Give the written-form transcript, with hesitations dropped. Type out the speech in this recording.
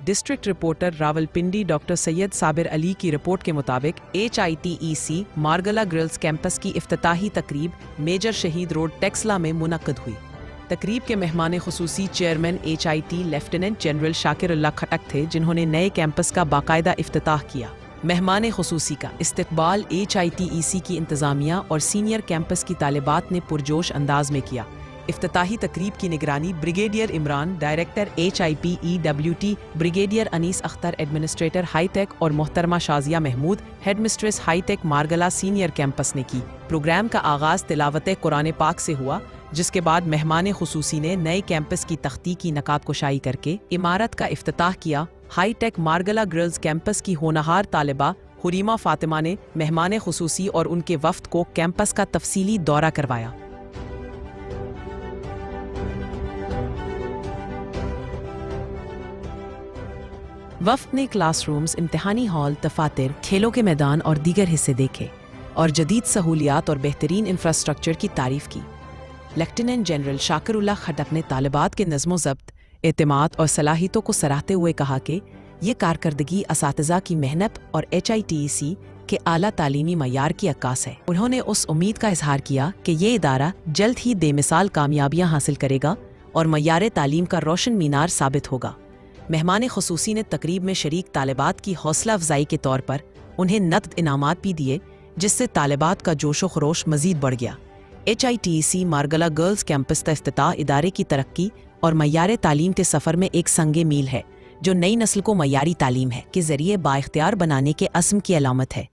District reporter Rawalpindi doctor Syed Sabir Ali की report के मुताबिक HITEC मारगला गर्ल्स कैंपस की इफ्तिताही तकरीब मेजर शहीद रोड टेक्सला में मुनक्कद हुई। तकरीब के मेहमान खुसूसी चेयरमैन HIT लेफ्टिनेंट जनरल शाकिरुल्लाह खटक थे, जिन्होंने नए कैंपस का बाकायदा इफ्तिताह किया। मेहमान खुसूसी का इस्तकबाल HITEC की इंतज़ामिया और सीनियर कैंपस की तालिबात ने पुरजोश अंदाज में किया। इफ्तिताही तकरीब की निगरानी brigadier Imran, director HIPEWT, brigadier Anees Akhtar, administrator hitech, और मोहतरमा Shazia Mahmood, headmistress hitech Margalla senior campus ने की। प्रोग्राम का आगाज़ तिलावत कुरान पाक से हुआ, जिसके बाद मेहमान खुसूसी ने नए कैंपस की तख्ती की नकाब कुशाई करके इमारत का इफ्तिताह किया। हाईटेक मारगला गर्ल्स कैंपस की होनहार तालिबा हुरीमा फातिमा ने मेहमान खुसूसी और उनके वफ्द को कैंपस का तफसीली दौरा करवाया। वफ्द ने क्लासरूम्स, इम्तिहानी हॉल, दफातर, खेलों के मैदान और दीगर हिस्से देखे और जदीद सहूलियात और बेहतरीन इंफ्रास्ट्रक्चर की तारीफ की। लेफ्टिनेंट जनरल शाकिरुल्लाह खटक ने तालिबात के नज़्मो ज़ब्त, एतमाद और सलाहियतों को सराहते हुए कहा कि ये कारकर्दगी असातिज़ा की मेहनत और HITEC के आला तालीमी मयार की अक्कास है। उन्होंने उस उम्मीद का इजहार किया कि ये इदारा जल्द ही बेमिसाल कामयाबियाँ हासिल करेगा और मयार तालीम का रोशन मीनार साबित होगा। मेहमान खुसूसी ने तकरीब में शरीक तालिबात की हौसला अफजाई के तौर पर उन्हें नकद इनामात भी दिए, जिससे तालिबात का जोशो खरोश मजीद बढ़ गया। HITEC मारगला गर्ल्स कैंपस का इफ्तिताह इदारे की तरक्की और मयार तालीम के सफ़र में एक संगे मील है, जो नई नस्ल को मयारी तालीम है के ज़रिए बाइख्तियार बनाने के अज़्म की अलामत है।